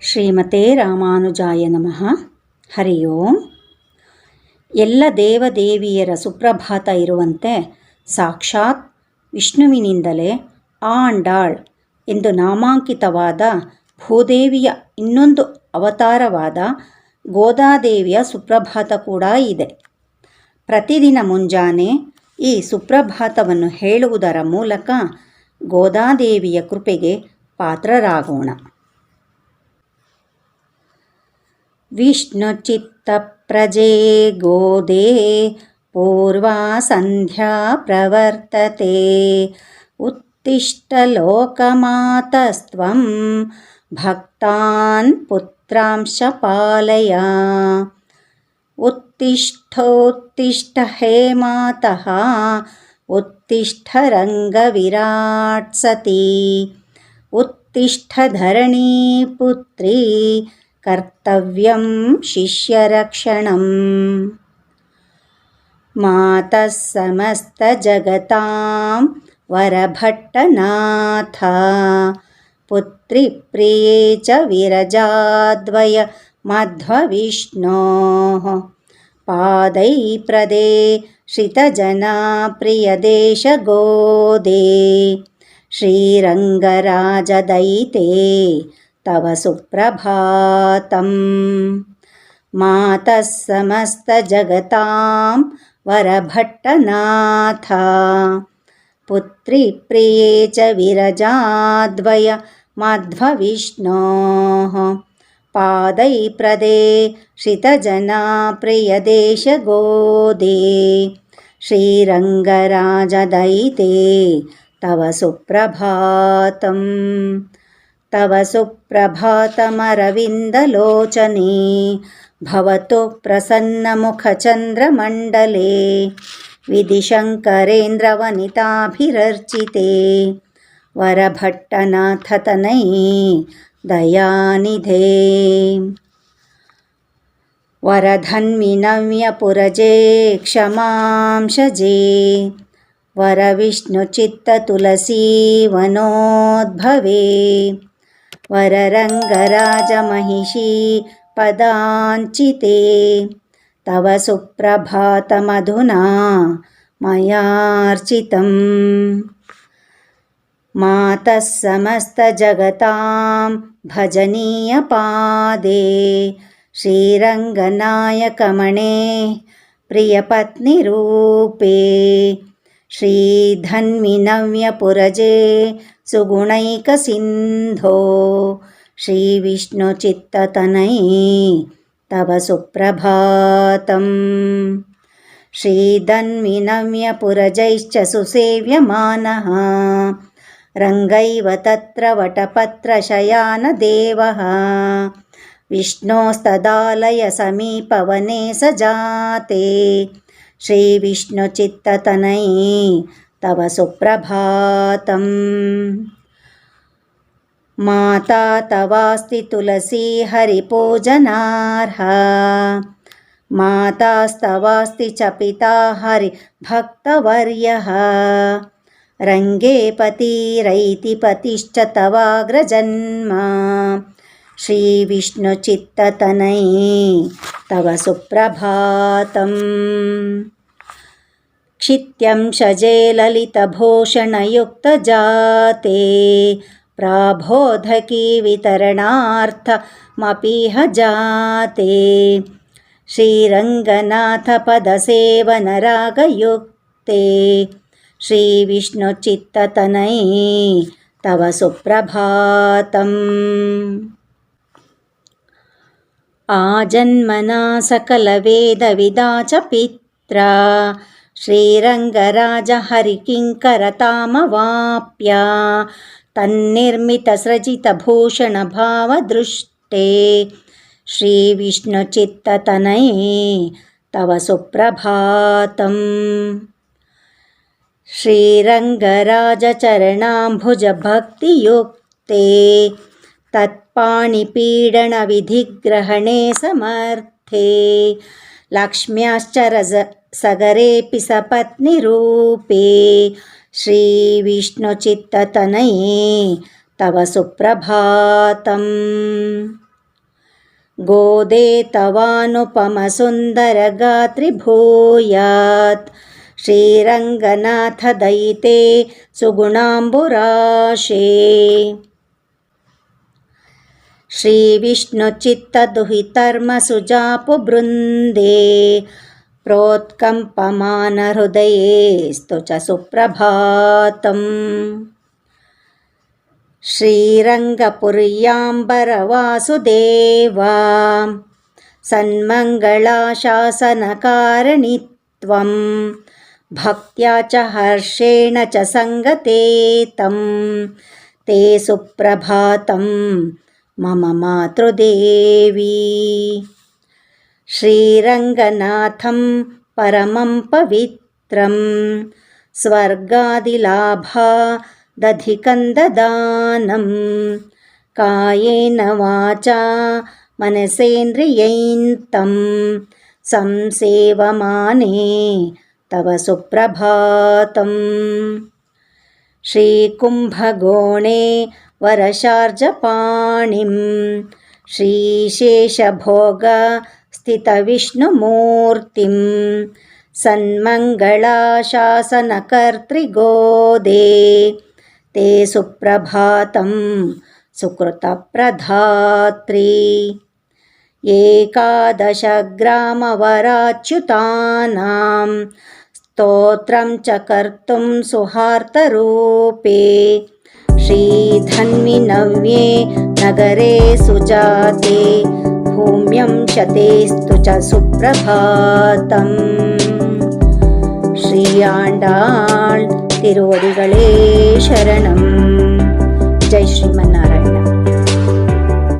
ಶ್ರೀಮತೆ ರಾಮಾನುಜಾಯ ನಮಃ. ಹರಿ ಓಂ. ಎಲ್ಲ ದೇವದೇವಿಯರ ಸುಪ್ರಭಾತ ಇರುವಂತೆ ಸಾಕ್ಷಾತ್ ವಿಷ್ಣುವಿನಿಂದಲೇ ಆಂಡಾಳ್ ಎಂದು ನಾಮಾಂಕಿತವಾದ ಭೂದೇವಿಯ ಇನ್ನೊಂದು ಅವತಾರವಾದ ಗೋದಾದೇವಿಯ ಸುಪ್ರಭಾತ ಕೂಡ ಇದೆ. ಪ್ರತಿದಿನ ಮುಂಜಾನೆ ಈ ಸುಪ್ರಭಾತವನ್ನು ಹೇಳುವುದರ ಮೂಲಕ ಗೋದಾದೇವಿಯ ಕೃಪೆಗೆ ಪಾತ್ರರಾಗೋಣ. ವಿಷ್ಣುಚಿತ್ತಪ್ರಜೆ ಗೋದೇ ಪೂರ್ವಾ ಸಂಧ್ಯಾ ಪ್ರವರ್ತತೆ ಉತ್ತಿಷ್ಠ ಲೋಕಮಾತಸ್ತ್ವಂ ಭಕ್ತಾನ್ ಪುತ್ರಾಂಶ ಪಾಲಯ. ಉತ್ತಿಷ್ಠೋತ್ತಿಷ್ಠ ಹೇ ಮಾತಃ ಉತ್ತಿಷ್ಠ ರಂಗವಿರಾಟ್ ಸತಿ ಉತ್ತಿಷ್ಠ ಧರಣೀ ಪುತ್ರಿ ಕರ್ತವ್ಯಂ ಶಿಷ್ಯರಕ್ಷಣಂ. ಮಾತಃ ಸಮಸ್ತ ಜಗತಾಂ ವರಭಟ್ಟನಾಥ ಪುತ್ರಿ ಪ್ರಿಯೇ ಚ ವಿರಜಾದ್ವಯ ಮಧ್ವವಿಷ್ಣೋಃ ಪಾದೈ ಪ್ರದೇ ಶ್ರಿತಜನಾ ಪ್ರಿಯದೇಶ ಗೋದೇ ಶ್ರೀರಂಗರಾಜದಯಿತೆ ತವ ಸುಪ್ರಭಾತಂ. ಮಾತಃ ಸಮಸ್ತ ಜಗತಾಂ ವರಭಟ್ಟನಾಥ ಪುತ್ರಿ ಪ್ರಿಯೇ ಚ ವಿರಜಾದ್ವಯ ಮಧ್ವವಿಷ್ಣೋಃ ಪಾದೈ ಪ್ರದೇ ಶ್ರಿತಜನಾ ಪ್ರಿಯದೇಶ ಗೋದೇ ಶ್ರೀರಂಗರಾಜದಯಿತೆ ತವ ಸುಪ್ರಭಾತಂ. ತವ ಸುಪ್ರಭಾತಮರವಿಂದಲೋಚನೆ ಭವತು ಪ್ರಸನ್ನಮುಖಚಂದ್ರಮಂಡಲೆ ವಿಧಿಶಂಕರೇಂದ್ರವನಿತಾಭಿರರ್ಚಿತೆ ವರಭಟ್ಟನಾಥತನಯೇ ದಯಾನಿಧೇ. ವರಧನ್ವಿನವ್ಯಪುರಜೇ ಕ್ಷಮಾಂಶಜೇ ವರವಿಷ್ಣುಚಿತ್ತತುಲಸೀ ವನೋದ್ಭವೇ ವರರಂಗರಾಜಮಹಿಷೀ ಪದಾಂಚಿತೆ ತವ ಸುಪ್ರಭಾತಮಧುನಾ ಮಯಾರ್ಚಿತಂ. ಮಾತಃ ಸಮಸ್ತ ಜಗತಾಂ ಭಜನೀಯ ಪಾದೇ ಶ್ರೀರಂಗನಾಯಕಮಣೇ ಪ್ರಿಯಪತ್ನಿರೂಪೇ ಶ್ರೀಧನ್ವಿನವ್ಯಪುರಜೇ ಸುಗುಣೈಕಸಿಂಧೋ ಶ್ರೀವಿಷ್ಣುಚಿತ್ತತನಯೇ ತವ ಸುಪ್ರಭಾತಂ. ಶ್ರೀಧನ್ವಿನವ್ಯಪುರಜೈಶ್ಚ ಸುಸೇವ್ಯಮಾನಃ ರಂಗೈವ ತತ್ರ ವಟಪತ್ರಶಯಾನದೇವಃ ವಿಷ್ಣೋಸ್ತದಾಲಯ ಸಮೀಪವನೆ ಸ ಜಾತೆ ಶ್ರೀವಿಷ್ಣುಚಿತ್ತತನಯೇ ತವ ಸುಪ್ರಭಾತಂ. ಮಾತಾ ತವಾಸ್ತಿ ತುಲಸೀ ಹರಿಪೂಜನಾರ್ಹಾ ಮಾತಾಸ್ತವಾಸ್ತಿ ಚ ಪಿತಾ ಹರಿಭಕ್ತವರ್ಯಃ ರಂಗೇ ಪತಿರೈತಿ ಪತಿಶ್ಚ ತವಾಗ್ರಜನ್ಮ ಶ್ರೀವಿಷ್ಣುಚಿತ್ತತನಯೇ ತವ ಸುಪ್ರಭಾತಂ. ಕ್ಷಿತ್ಯಂಶಜೇ ಲಲಿತಭೂಷಣಯುಕ್ತಜಾತೆ ಪ್ರಾಬೋಧಕೀ ವಿತರಣಾರ್ಥಮಪೀಹ ಜಾತೆ ಶ್ರೀರಂಗನಾಥ ಪದಸೇವನರಾಗಯುಕ್ತೆ ಶ್ರೀವಿಷ್ಣುಚಿತ್ತತನಯೇ ತವ ಸುಪ್ರಭಾತಂ. ಆಜನ್ಮನಾ ಸಕಲವೇದವಿದಾ ಚ ಪಿತ್ರಾ ಶ್ರೀರಂಗರಾಜ ಹರಿಕಿಂಕರತಾಮವಾಪ್ಯ ತನ್ನಿರ್ಮಿತಸೃಜಿತಭೂಷಣಭಾವದೃಷ್ಟೇ ಶ್ರೀವಿಷ್ಣುಚಿತ್ತತನಯೇ ತವ ಸುಪ್ರಭಾತಂ. ಶ್ರೀರಂಗರಾಜಚರಣಾಂಬುಜಭಕ್ತಿಯುಕ್ತೆ ತತ್ಪಾಣಿಪೀಡನವಿಧಿಗ್ರಹಣೆ ಸಮರ್ಥೆ ಲಕ್ಷ್ಮ್ಯಾಶ್ಚರಸ ಸಗರೇಪಿ ಸಪತ್ನಿರೂಪೇ ಶ್ರೀವಿಷ್ಣುಚಿತ್ತತನಯೇ ತವ ಸುಪ್ರಭಾತಂ. गोदे तवानुपमसुन्दरगात्रिभूयात् श्रीरङ्गनाथदयिते सुगुणाम्बुराशे श्रीविष्णुचित्तदुहितर्मसुजापुबृन्दे प्रोत्कम्पमानहृदयेस्तु च सुप्रभातम् श्रीरङ्गपुर्याम्बरवासुदेवा सन्मङ्गलाशासनकारिणि त्वं भक्त्या च हर्षेण च सङ्गते तं ते सुप्रभातं मम मातृदेवी श्रीरङ्गनाथं परमं पवित्रं स्वर्गादिलाभादधिकं ददानं कायेन वाचा मनसेन्द्रियैन्तं संसेवमाने तव सुप्रभातम् श्रीकुम्भगोणे वरशार्जपाणिं श्रीशेषभोगस्थितविष्णुमूर्तिं सन्मङ्गलाशासनकर्तृगोदे ते सुप्रभातं सुकृतप्रधात्री एकादशग्रामवराच्युतानां स्तोत्रं च कर्तुं सुहार्तरूपे श्रीधन्विनव्ये नगरे सुजाते भूम्यं शतेस्तु च सुप्रभातम् श्रीयाण्डाळ் திருவடிகளே शरणं जय श्रीमन्नारायण।